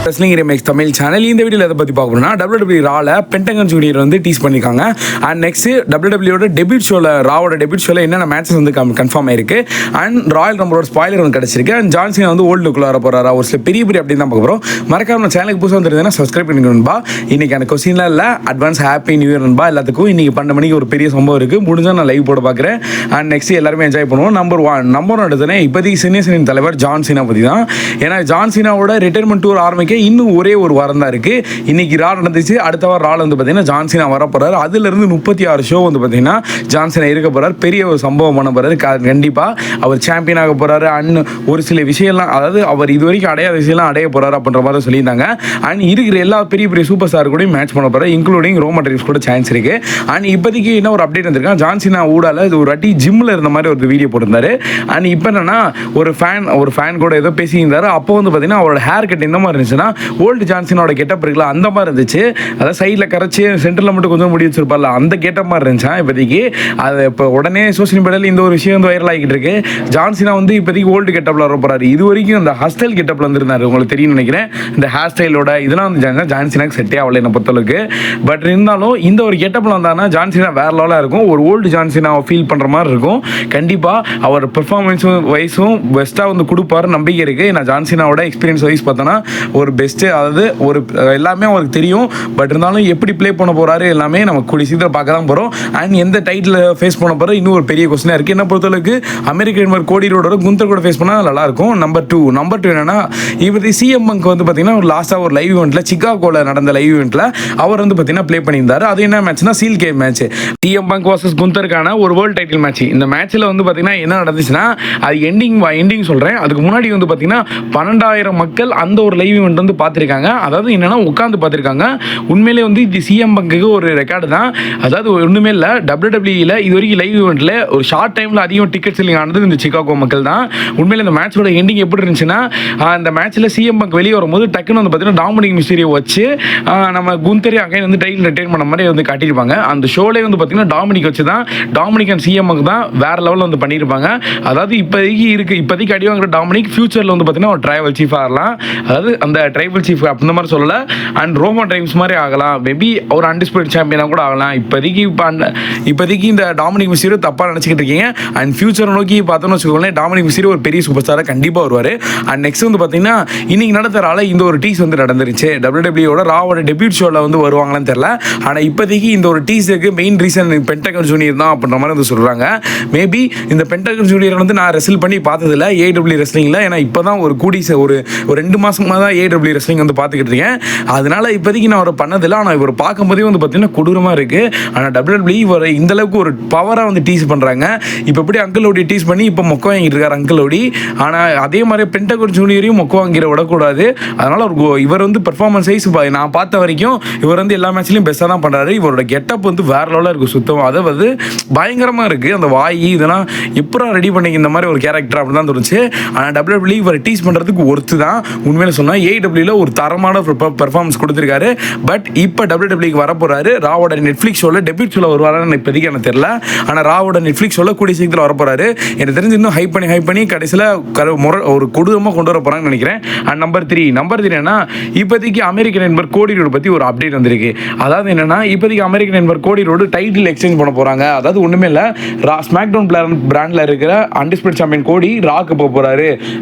Wrestling remakes Tamil channel. இந்த வீடியோவில் எதை பற்றி பார்க்கணும்னா WWE ரால பென்டகன் ஜூனியர் வந்து டீஸ் பண்ணியிருக்காங்க. அண்ட் நெக்ஸ்ட் WWEயோட டெபியூட் ஷோவில் ராவோட டெபியூட் ஷோவில் என்னென்ன மேட்சஸ் வந்து கன்ஃபார்ம் ஆயிருக்கு. அண்ட் ராயல் ரம்பலோட ஸ்பாயிலர் வந்து கிடச்சிருக்கு. அண்ட் ஜான்சினா வந்து ஓல்டு லுக்கில் வர போகிறாரா, ஒரு சில பெரிய அப்படி தான் பார்க்க போகிறோம். மறக்காம நம்ம சேனலுக்கு புதுசாக வந்துருந்தேன்னா சப்ஸ்கிரைப் பண்ணிக்கணும்பா. இன்னைக்கு எனக்கு கொஸ்டின்லாம் இல்லை, அட்வான்ஸ் ஹாப்பி நியூ இயர் நண்பா எல்லாத்துக்கும். இன்னைக்கு 12 மணிக்கு ஒரு பெரிய சம்பவம் இருக்குது, முடிஞ்சால் நான் லைவ் போட பார்க்குறேன். அண்ட் நெக்ஸ்ட் எல்லாருமே என்ஜாய் பண்ணுவோம். நம்பர் ஒன் எடுத்தோன்னே இப்போதைக்கு சீனியர் தலைவர் ஜான்சினா பற்றி தான். ஏன்னா ஜான்சினாவோட ரிட்டைர்மெண்ட் டூர் ஆரம்பிக்க இன்னும் ஒரே ஒரு வாரம் தான் இருக்குது. இன்னைக்கு ரா நடந்துச்சு, அடுத்த வாரம் ரால் வந்து பார்த்தீங்கன்னா ஜான்சினா வர போகிறார். அதுலேருந்து 36 ஷோ வந்து பார்த்தீங்கன்னா ஜான்சினா இருக்க போகிறார். பெரிய ஒரு சம்பவம் பண்ண போகிறாரு. கண்டிப்பாக அவர் சாம்பியன் ஆக போகிறாரு. அண்ட் ஒரு சில விஷயம்லாம், அதாவது அவர் இது வரைக்கும் அடையாத விஷயம்லாம் அடைய போகிறாரு அப்படின்ற மாதிரி சொல்லியிருந்தாங்க. அண்ட் இருக்கிற எல்லா பெரிய சூப்பர் ஸ்டார் கூட மேட்ச் பண்ண போகிறார், இன்க்ளூடிங் ரோமன் ரெயின்ஸ் கூட சான்ஸ் இருக்குது. அண்ட் இப்போதைக்கு என்ன ஒரு அப்டேட் வந்திருக்காங்க, ஜான்சினா ஊடால ஒரு வாட்டி ஜிம்மில் இருந்த மாதிரி ஒரு வீடியோ போட்டிருந்தாரு. அண்ட் இப்போ என்னன்னா ஒரு ஃபேன் கூட ஏதோ பேசியிருந்தாரு. அப்போ வந்து பார்த்தீங்கன்னா அவரோட ஹேர் கட் இந்த மாதிரி இருந்துச்சுன்னா ஓல்டு ஜான்சினோட கெட்டப் இருக்குல்ல அந்த மாதிரி இருந்துச்சு. அதாவது சைடில் கரைச்சி சென்டரில் மட்டும் கொஞ்சம் முடி வச்சிருப்பார்ல அந்த கெட்டப் மாதிரி இருந்துச்சா இப்போதைக்கு. அது இப்போ உடனே சோஷியல் மீடியாவில் இந்த ஒரு விஷயம் வந்து வைரல் ஆகிட்டு இருக்கு. ஜான்சினா வந்து இப்போதைக்கு ஓல்டு கெட்டப்பில் வர போகிறாரு. இது வரைக்கும் இந்த ஹேர் ஸ்டைல் கெட்டப்பில் வந்துருந்தாரு, உங்களுக்கு தெரியும் நினைக்கிறேன். இந்த ஹேர் ஸ்டைலோட இதெல்லாம் வந்து ஜான்சினாக்கு செட்டே ஆகலை என்னை பொறுத்தளவுக்கு. பட் இருந்தாலும் இந்த ஒரு கெட்டப்பில் வந்தாங்கன்னா ஜான்சினா வேற லெவலாக இருக்கும். ஒரு ஓல்டு ஜான்சினாவை ஃபீல் பண்ணுற மாதிரி இருக்கும். கண்டிப்பாக அவர் பெர்ஃபார்மன்ஸும் வைஸும் பெஸ்ட்டாக வந்து கொடுப்பாரு நம்பிக்கை இருக்குது. நான் ஜான்சினாவோட எக்ஸ்பீரியன்ஸ் வைஸ் பார்த்தோன்னா ஒரு பெஸ்ட்டு, அதாவது ஒரு எல்லாமே அவருக்கு தெரியும். பட் இருந்தாலும் எப்படி ப்ளே பண்ண போகிறாரு எல்லாமே நம்ம கூடிய சீக்கிரம் பார்க்க தான் போகிறோம். அண்ட் எந்த டைட்டில் ஃபேஸ் பண்ண போகிறோம் இன்னும் ஒரு பெரிய கொஸ்டினாக இருக்குது. என்ன பொறுத்தளவுக்கு அமெரிக்கன் மாதிரி கோடி ரோடோட குந்தர் கூட ஃபேஸ் பண்ணால் நல்லாயிருக்கும். நம்பர் டூ என்னன்னா இப்போதைக்கு சிஎம் பங்க் வந்து பார்த்தீங்கன்னா ஒரு லாஸ்ட்டாக ஒரு லைவ் ஈவெண்ட்டில் சிகாகோவில் நடந்த லைவ் ஈவெண்ட்டில் அவர் வந்து பார்த்தீங்கன்னா ப்ளே பண்ணியிருந்தார். அது என்ன மேட்ச்னா steel cage match, CM Punk versus குந்தருக்கான ஒரு வேர்ல்டு டைட்டில் மேட்ச். இந்த மேட்ச்சில் வந்து பார்த்தீங்கன்னா என்ன நடந்துச்சுன்னா அது எண்டிங் சொல்கிறேன். அதுக்கு முன்னாடி வந்து பார்த்தீங்கன்னா 12,000 மக்கள் அந்த ஒரு லைவ் ஈவெண்ட் வந்து பார்த்துருக்காங்க. அதாவது என்னன்னா உட்காந்து பார்த்துருக்காங்க. உண்மையிலே வந்து இது சிஎம் பங்குக்கு ஒரு ரெக்கார்டு தான். அதாவது ஒன்றுமே இல்லை, WWEல இது வரைக்கும் லைவ் ஈவெண்ட்டில் ஒரு ஷார்ட் டைமில் அதிகம் டிக்கெட் செல்லிங் ஆனது இந்த சிகாகோ மக்கள் தான். உண்மையிலே இந்த மேட்சோட எண்டிங் எப்படி இருந்துச்சுன்னா, அந்த மேட்ச்சில் சிஎம் பங்க் வெளியே வரும்போது டக்குன்னு வந்து பார்த்தீங்கன்னா டாமினிக் மிஸ்டீரியோ வச்சு நம்ம குந்தரி அகைன் வந்து டைட்டில் ரிட்டைன் பண்ண மாதிரி வந்து காட்டியிருப்பாங்க. அந்த ஷோலே வந்து பார்த்தீங்கன்னா டாமினிக் வச்சு தான், டாமினிக் அண்ட் சிஎம் பங்க் தான் வேற லெவலில் வந்து பண்ணியிருப்பாங்க. அதாவது இப்போதைக்கு அடி வாங்குற டாமினிக் ஃபியூச்சரில் வந்து பார்த்தீங்கன்னா ஒரு ட்ரைபல் சீஃப் ஆகலாம். அதாவது அந்த ட்ரைபல் சீஃப் அந்த மாதிரி சொல்லலை. அண்ட் ரோமன் ரெயின்ஸ் மாதிரி ஆகலாம், மேபி ஒரு அன்டிஸ்பியூட்டட் சாம்பியனாக கூட ஆகலாம். இப்போதைக்கு இந்த டாமினிக் மிஸ்டீரியோ தப்பாக நினச்சிக்கிட்டு இருக்கீங்க. அண்ட் ஃபியூச்சரை நோக்கி பார்த்தோன்னு வச்சுக்கோங்களேன், டாமினிக் மிஸ்டீரியோ ஒரு பெரிய சூப்பர் ஸ்டாராக கண்டிப்பாக வருவார். அண்ட் நெக்ஸ்ட் வந்து பார்த்தீங்கன்னா இன்னைக்கு நடத்துறால இந்த ஒரு டீஸ் வந்து நடந்துருச்சு. WWEயோட ராவோட டெபியூட் ஷோவில் வந்து வருவாங்களான்னு தெரியல. ஆனால் இப்போதைக்கு இந்த ஒரு டீஸுக்கு மெயின் ரீசன் பென்டகன் ஜூனியர் தான் அப்படின்ற மாதிரி வந்து சொல்கிறாங்க. மேபி இந்த பென்டகன் ஜூனியர் வந்து நான் ரெஸ்ல் பண்ணி பார்த்ததில்ல AEW ரெஸ்லிங்கில். ஏன்னா இப்போ தான் ஒரு ஒரு 2 மாதமாக தான் AEW ரெஸ்லிங் வந்து பார்த்துக்கிட்டு இருக்கேன். அதனால இப்போதைக்கு நான் அவரை பண்ணதில்லை. ஆனால் இவர் பார்க்கும்போதே வந்து பார்த்தீங்கன்னா கொடூரமாக இருக்குது. ஆனால் WWE இவர் இந்தளவுக்கு ஒரு பவராக வந்து டீஸ் பண்ணுறாங்க. இப்போ எப்படி அங்கிள் ஓடி டீஸ் பண்ணி இப்போ மொக்க வாங்கிட்டு இருக்காரு அங்கிள் ஓடி. ஆனால் அதே மாதிரி பென்டகன் ஜூனியரையும் மொக்க வாங்கிட விடக்கூடாது. அதனால் இவர் வந்து பெர்ஃபார்மன்ஸ் வைஸ் நான் பார்த்த வரைக்கும் இவர் வந்து எல்லா மேட்ச்லையும் பெஸ்ட்டாக தான் பண்ணுறாரு. இவரோட கெட்டப் வந்து வேற லெவலாக இருக்குது சுத்தமாக. அதை வந்து பயங்கரமாக இருக்குது. அந்த வாய் இதெல்லாம் எப்படா ரெடி பண்ணிங்க இந்த மாதிரி ஒரு கேரக்டர் அப்படின்னு தான் தோணுச்சு. ஆனால் WWE இவர் டீஸ் பண்ணுறதுக்கு ஒருத்து தான். உண்மையில சொன்னால் AEWல ஒரு தரமான பெர்ஃபார்மன்ஸ் கொடுத்துருக்காரு. பட் இப்போ WWEக்கு வர போகிறாரு. ராவோட நெட்ஃப்ளிக்ஸ் ஷோவில் டெபியூட் ஷோவில் வருவாரான்னு இப்போதைக்கு எனக்கு தெரியல. ஆனால் ராவோட நெட்ஃப்ளிக்ஸ் ஷோவில் கூடிய சீக்கிரத்தில் வர போகிறாரு. எனக்கு தெரிஞ்சு இன்னும் ஹைப் பண்ணி கடைசியில் ஒரு கொடூரமாக கொண்டு வர போகிறாங்கன்னு நினைக்கிறேன். அண்ட் நம்பர் த்ரீ என்னன்னா இப்போதைக்கு அமெரிக்கன் நண்பர் கோடி ரோடு பற்றி ஒரு அப்டேட் வந்திருக்கு. அதாவது என்னன்னா இப்போதைக்கு அமெரிக்கன் நண்பர் கோடி ரோடு டைட்டில் எக்ஸ்சேஞ்ச் பண்ண போகிறாங்க. அதாவது ஒன்றுமே இல்லை, ஸ்மாக் டவுன் பிராண்டில் இருக்கிற அன்டிஸ்பியூட்டட் சாம்பியன் கோடி ராக்கு போக போகிறாரு.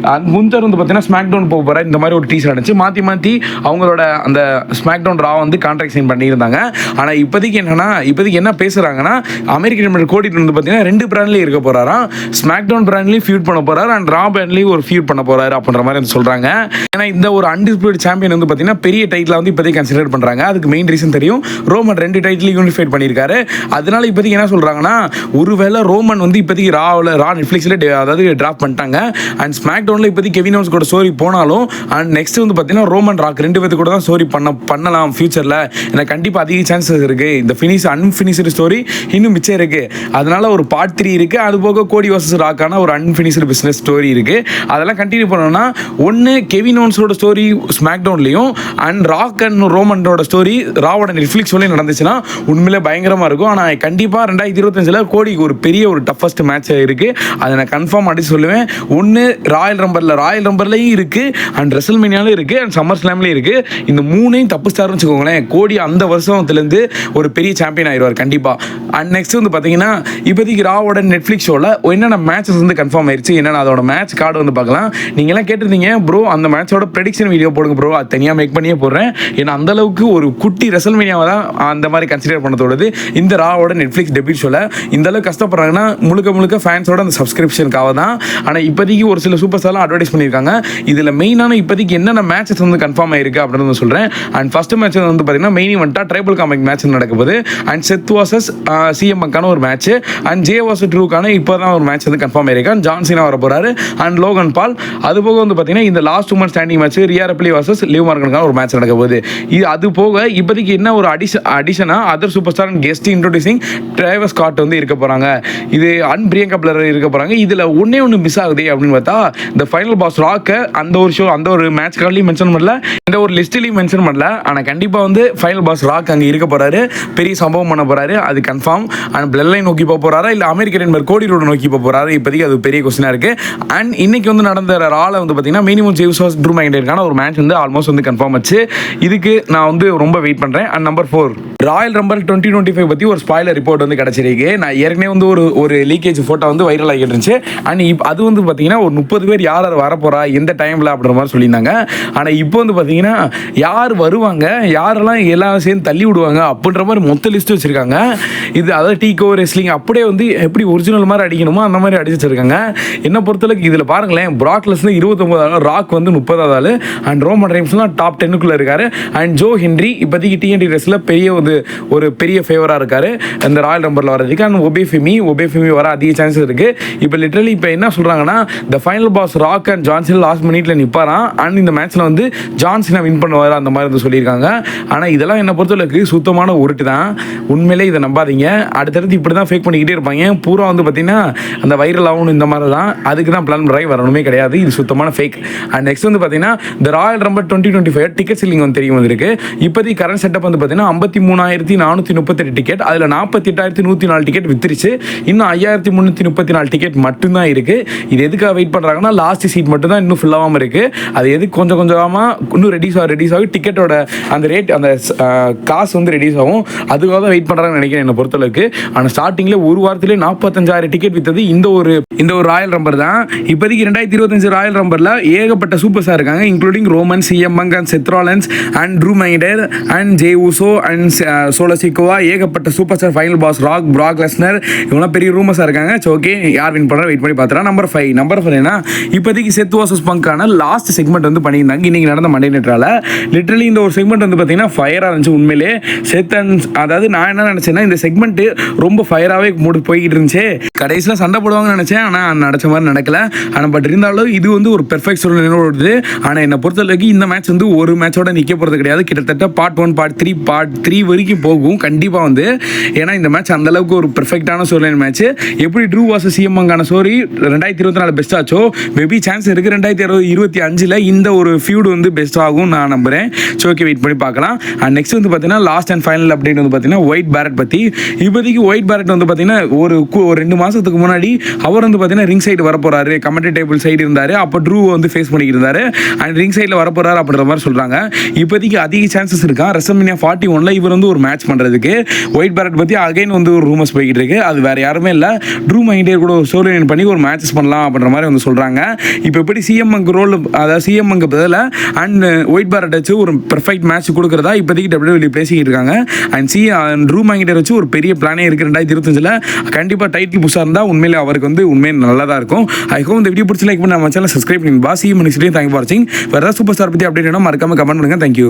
குந்தர் வந்து பார்த்தீங்கன்னா ஸ்மாக் டவுன் போக போகிறாரு. இந்த மாதிரி ஒரு டீசர் இருந்துச்சு. மாற்றி அவங்களோட அந்த ஸ்மாக் டவுன் ரா வந்து கான்ட்ராக்ட் சைன் பண்ணியிருந்தாங்க. ஆனால் இப்போதைக்கு என்ன பேசுகிறாங்கன்னா அமெரிக்கன் நண்பர் கோடி வந்து பார்த்தீங்கன்னா 2 பிராண்ட்லேயும் இருக்க போகிறாராம். ஸ்மாக் டவுன் பிராண்ட்லேயும் ஃபியூட் பண்ண போகிறாரு அண்ட் ரா பிராண்ட்லேயும் ஒரு ஃபியூட் பண்ண போகிறாரு அப்படின்ற மாதிரி வந்து சொல்கிறாங்க. ஏன்னா இந்த ஒரு அன்டிஸ்பியூட்டட் சாம்பியன் வந்து பார்த்தீங்கன்னா பெரிய டைட்டில் வந்து இப்போதைக்கு கன்சிடர் பண்ணுறாங்க. அதுக்கு மெயின் ரீசன் தெரியும், ரோமன் 2 டைட்டில் யூனிஃபைட் பண்ணியிருக்காரு. அதனால இப்போதைக்கு என்ன சொல்கிறாங்கன்னா, ஒருவேளை ரோமன் வந்து இப்போதைக்கு ரா நெட்ஃப்ளிக்ஸில் அதாவது டிராப் பண்ணிட்டாங்க. அண்ட் ஸ்மாக் டவுனில் இப்போதைக்கு கெவின் ஓவன்ஸ் கூட ஸ்டோரி போனாலும் அண்ட் நெக்ஸ்ட் வந்து பார்த்தீங்கன்னா ரோமன் ராக் 2 பேருக்கு கூட தான் ஸ்டோரி பண்ணலாம் ஃபியூச்சரில். எனக்கு கண்டிப்பாக அதிக சான்சஸ் இருக்குது. இந்த அன்ஃபினிஷ்டு ஸ்டோரி இன்னும் மிச்சம் இருக்குது. அதனால ஒரு பார்ட் 3 இருக்குது. அது போக கோடி வர்சஸ் ராக்கான ஒரு அன்ஃபினிஷ்டு பிஸ்னஸ் ஸ்டோரி இருக்குது. அதெல்லாம் கண்டினியூ பண்ணணும்னா ஒன்று கெவின் ஓவன்ஸோட ஸ்டோரி ஸ்மாக் டவுன்லையும் அண்ட் ராக் அண்ட் ரோமனோட ஸ்டோரி ராவோட நெட்ஃப்ளிக்ஸ் ஷோலையும் நடந்துச்சுன்னா உண்மையிலே பயங்கரமாக இருக்கும். ஆனால் கண்டிப்பாக 2025 கோடிக்கு ஒரு பெரிய ஒரு டஃபஸ்ட் மேட்ச் இருக்குது. அதை நான் கன்ஃபார்ம் அடிச்சு சொல்லுவேன். ஒன்று ராயல் ரம்பர்லையும் இருக்குது அண்ட் ரெசல்மேனியாலும் இருக்குது. இருக்குது அண்ட் சம்மர் ஸ்லாம்லேயும் இருக்குது. இந்த மூணையும் தப்பு ஸ்டார்னு வச்சுக்கோங்களேன். கோடி அந்த வருஷத்துலேருந்து ஒரு பெரிய சாம்பியன் ஆயிடுவார் கண்டிப்பாக. அண்ட் நெக்ஸ்ட் வந்து பார்த்தீங்கன்னா இப்போதைக்கு ராவோட நெட்ஃப்ளிக்ஸ் ஷோவில் என்னென்ன மேட்சஸ் வந்து கன்ஃபார்ம் ஆயிடுச்சு, என்னென்ன அதோட மேட்ச் கார்டு வந்து பார்க்கலாம். நீங்கள்லாம் கேட்டிருந்தீங்க ப்ரோ அந்த மேட்சோட ப்ரெடிக்ஷன் வீடியோ போடுங்க ப்ரோ, அது தனியாக மேக் பண்ணியே போடுறேன். ஏன்னா அந்தளவுக்கு ஒரு குட்டி ரெசல்மேனியாவை தான் அந்த மாதிரி கன்சிடர் பண்ண தோடுது இந்த ராவோட நெட்ஃப்ளிக்ஸ் டெபியூட் ஷோவில். இந்த அளவுக்கு கஷ்டப்படுறாங்கன்னா முழுக்க ஃபேன்ஸோட அந்த சப்ஸ்கிரிப்ஷனுக்காக தான். ஆனால் இப்போதைக்கு ஒரு சில சூப்பர் ஸ்டார்லாம் அட்வர்டைஸ் பண்ணியிருக்காங்க. இதில் மெயினான இப்போதைக்கு என்னென்ன மேட்சஸ் வந்து கன்ஃபார்ம் ஆயிருக்கு அப்படின்னு சொல்கிறேன். அண்ட் ஃபர்ஸ்ட் மேட்ச் வந்து பார்த்தீங்கன்னா மெயின் இவெண்ட்டாக ட்ரைபல் காமிக் மேட்ச் நடக்குது. அண்ட் செத் வாசஸ் சிஎம் பங்கான ஒரு மேட்ச், அண்ட் ஜே வாசஸ் ட்ரூக்கான இப்போ தான் ஒரு மேட்ச் வந்து கன்ஃபார்ம் ஆயிருக்கு. அண்ட் ஜான்சினா வர போகிறாரு அண்ட் லோகன் பால். அது போக வந்து பார்த்தீங்கன்னா இந்த last 2 months standing match Rhea Ripley versus Liv மார்கனுக்கான ஒரு மேட்ச் நடக்க போகுது. இது அது போக இப்போதைக்கு என்ன ஒரு அடிஷனாக other superstar and guest introducing driver Scott வந்து இருக்க போகிறாங்க. இது அண்ட் பிரியங்கா பிளர் இருக்க போகிறாங்க. இதில் ஒன்று மிஸ் ஆகுது அப்படின்னு பார்த்தா இந்த ஃபைனல் பாஸ் ராக்கை அந்த ஒரு ஷோ அந்த ஒரு மேட்ச் கார்ட்லையும் மென்ஷன் பண்ணல, இந்த ஒரு லிஸ்ட்லையும் மென்ஷன் பண்ணல. ஆனால் கண்டிப்பாக வந்து ஃபைனல் பாஸ் ராக் அங்கே இருக்க போகிறாரு, பெரிய சம்பவம் பண்ண போகிறாரு, அது கன்ஃபார்ம். அண்ட் பிளட் லைன் நோக்கி போக போகிறாரா இல்லை அமெரிக்கன் நம்பர் கோடி ரோடு நோக்கி போக போகிறாரு, இப்போதைக்கு அது பெரிய கொஸ்டினாக இருக்குது. அண்ட் இன்னைக்கு வந்து நடந்த ரால வந்து பார்த்தீங்கன்னா மினிமம் ஜேம்ஸ் வாஸ் ட்ரூ மேக்கின்டையருக்கான ஒரு மேட்ச் வந்து ஆல்மோஸ்ட் வந்து கன்ஃபார்ம் ஆச்சு. இதுக்கு நான் வந்து ரொம்ப வெயிட் பண்ணுறேன். அண்ட் நம்பர் 4 ராயல் ரம்பல் 2025 பற்றி ஒரு ஸ்பாயிலர் ரிப்போர்ட் வந்து கிடச்சிருக்கு. நான் ஏற்கனவே வந்து ஒரு லீக்கேஜ் ஃபோட்டோ வந்து வைரல் ஆகிட்டு இருந்துச்சு. அண்ட் அது வந்து பார்த்தீங்கன்னா ஒரு 30 பேர் யார் வரப்போறா எந்த டைமில் அப்படின்ற மாதிரி சொல்லியிருந்தாங்க. ஆனால் இப்போ வந்து பார்த்தீங்கன்னா யார் வருவாங்க, யாரெல்லாம் எல்லாம் சேர்ந்து தள்ளி விடுவாங்க அப்படின்ற மாதிரி மொத்த லிஸ்ட் வச்சுருக்காங்க. இது அதாவது டீகோ ரெஸ்லிங் அப்படியே வந்து எப்படி ஒரிஜினல் மாதிரி அடிக்கணுமோ அந்த மாதிரி அடிச்சு வச்சிருக்காங்க. என்ன பொறுத்தளவுக்கு இதில் பாருங்களேன், ப்ராக் லெஸ்னர் 29வது, ராக் வந்து 30வது ஆள், அண்ட் ரோமன் ரெயின்ஸ்லாம் டாப் 10க்குள்ளே இருக்காரு. அண்ட் ஜோ ஹென்ரி இப்போதைக்கு டிஎன்டி ரெஸ்ல ஒரு பெரிய ஃபேவராக இருக்காரு அந்த ராயல் நம்பரில் வரதுக்கு. அண்ட் ஒபேஃபிமி வர அதிக சான்சஸ் இருக்குது. இப்போ லிட்டரலி இப்போ என்ன சொல்கிறாங்கன்னா the final boss Rock and Johnson last மினிட்ல நிற்பாராம். அண்ட் இந்த மேட்ச்சில் வந்து ஜான்சனை வின் பண்ணுவார் அந்த மாதிரி வந்து சொல்லியிருக்காங்க. ஆனால் இதெல்லாம் என்னை பொறுத்தளவுக்கு சுத்தமான உருட்டு தான். உண்மையிலே இதை நம்பாதீங்க. அடுத்தடுத்து இப்படி தான் ஃபேக் பண்ணிக்கிட்டே இருப்பாங்க. பூரா வந்து பார்த்தீங்கன்னா அந்த வைரல் ஆகணும் இந்த மாதிரி தான். அதுக்கு தான் பிளான் பண்ணி வரணுமே கிடையாது. இது சுத்தமான ஃபேக். அண்ட் நெக்ஸ்ட் வந்து பார்த்தீங்கன்னா இந்த ராயல் ரம்பல் 2025 டிக்கெட் செல்லிங் வந்து தெரியும் வந்திருக்கு. இப்போதைக்கு கரண்ட் செட்டப் வந்து பார்த்தீங்கன்னா 53,438 டிக்கெட், அதில் 48,104 டிக்கெட் வித்துருச்சு. இன்னும் 5,334 டிக்கெட் மட்டும்தான் இருக்குது. இது எதுக்காக வெயிட் பண்ணுறாங்கன்னா லாஸ்ட் சீட் மட்டும் தான் இன்னும் ஃபில்லாகாமல் இருக்குது. அது எதுக்கு கொஞ்சம் கொஞ்சமாக இன்னும் ரெடியூஸ் ஆகும் டிக்கெட்டோட அந்த ரேட் அந்த காசு வந்து ரெடியூஸ் ஆகும். அதுக்காக தான் வெயிட் பண்ணுறாங்கன்னு நினைக்கிறேன் என்னை பொறுத்தளவுக்கு. ஆனால் ஸ்டார்டிங்கில் ஒரு வாரத்திலே 45,000 டிக்கெட் வித்தது இந்த ஒரு ராயல் ரம்பர் தான். இப்போதைக்கு 2025 ராயல் ரம்பரில் ஏகப்பட்ட சூப்பர் ஸ்டார் இருக்காங்க, including Roman, CM Punk and Seth Rollins and Drew McIntyre and Jey Uso and Solo Sikoa. ஏகப்பட்ட superstar, final boss Rock, Brock Lesnar, இவங்களாம் பெரிய ரூமர்ஸாக இருக்காங்க. ஓகே, யார் வின் பண்ணுறா வெயிட் பண்ணி பார்த்துறா. நம்பர் 5 என்ன இப்போதைக்கு செத் வாசஸ் பங்கான லாஸ்ட் செக்மெண்ட் வந்து பண்ணியிருந்தாங்க இன்னைக்கு நடந்த மண்டே நைட்ரால. லிட்டரலி இந்த ஒரு செக்மெண்ட் வந்து பார்த்தீங்கன்னா ஃபயராக இருந்துச்சு உண்மையிலே. அதாவது நான் என்ன நினச்சேன்னா இந்த செக்மெண்ட் ரொம்ப ஃபயராகவே போய்கிட்டு இருந்துச்சு. கடைசியில் சண்டை போடுவாங்கன்னு நினச்சேன், ஆனால் நினச்ச மாதிரி நடக்கல. ஆனால் பட் இருந்தாலும் இது வந்து ஒரு பெர்ஃபெக்ட் சூழ்நிலை வருது. ஆனால் என்னை பொறுத்தளவுக்கு இந்த மேட்ச் வந்து ஒரு மேட்சோட நிற்க போகிறது கிடையாது. கிட்டத்தட்ட பார்ட் 1 பார்ட் 3 வரைக்கும் போகும் கண்டிப்பாக வந்து. ஏன்னா இந்த மேட்ச் அந்தளவுக்கு ஒரு பெர்ஃபெக்டான சூழ்நிலை மேட்ச். எப்படி ட்ரூ வாசஸ் சிஎம்கான ஸ்டோரி 2024 பெஸ்ட் ஆச்சோ, மேபி சான்ஸ் இருக்குது 2025 இந்த ஒரு ஃபியூட் வந்து பெஸ்ட் ஆகும் நான் நம்புகிறேன். ஓகே, வெயிட் பண்ணி பார்க்கலாம். அண்ட் நெக்ஸ்ட் வந்து பார்த்தீங்கன்னா லாஸ்ட் அண்ட் ஃபைனல் அப்டேட் வந்து பார்த்தீங்கன்னா ஒயிட் பேரட் பற்றி. இப்போதைக்கு ஒயிட் பேரட் வந்து பார்த்தீங்கன்னா ஒரு 2 மாதத்துக்கு முன்னாடி அவர் வந்து பார்த்தீங்கன்னா ரிங் சைடு வர போகிறாரு, கமெண்ட்ரி டேபிள் சைடு இருந்தார். அப்போ ட்ரூ வந்து ஃபேஸ் பண்ணிக்கிட்டு இருந்தார். அண்ட் ரிங் சைடில் வர போகிறாரு அப்படின்ற மாதிரி சொல்கிறாங்க. இப்போதைக்கு அதிக சான்சஸ் இருக்கான் ரெசல்மேனியா 41 இவர் வந்து ஒரு மேட்ச் பண்ணுறதுக்கு. ஒயிட் பேரட் பற்றி அகைன் வந்து ஒரு ரூமர்ஸ் போய்கிட்டு இருக்கு. அது வேறு யாருமே இல்லை, ட்ரூ மைண்டர் கூட ஒரு ஸ்டோரி லைன் பண்ணி ஒரு மேட்சஸ் பண்ணலாம் அப்படின்ற மாதிரி வந்து சொல்கிறாங்க. இப்போ எப்படி சிஎம் ரோல், அதாவது சிஎம் பதில் அண்ட் ஒயிட் பேரட் வச்சு ஒரு பெர்ஃபெக்ட் மேட்ச் கொடுக்குறதா இப்போதைக்கு WWE பேசிக்கிட்டு இருக்காங்க. அண்ட் ட்ரூ மைண்டர் வச்சு ஒரு பெரிய பிளானே இருக்குது 2025 கண்டிப்பாக டைட்டில் புதுசாக இருந்தால் உண்மையிலே அவருக்கு வந்து உண்மையை நல்லதாக இருக்கும். ஐ ஹோப் இந்த வீடியோ பிடிச்சி லைக் பண்ணி நம்ம சேனல் சப்ஸ்கிரைப் பண்ணி பாசி மணிஸ்லேயும் தேங்க் ஃபார் வாட்சிங். வேறு ஏதாவது சூப்பர் ஸ்டார் பற்றி அப்டேட் வேணும் மறக்காம கமெண்ட் பண்ணுங்கள். தேங்க்யூ.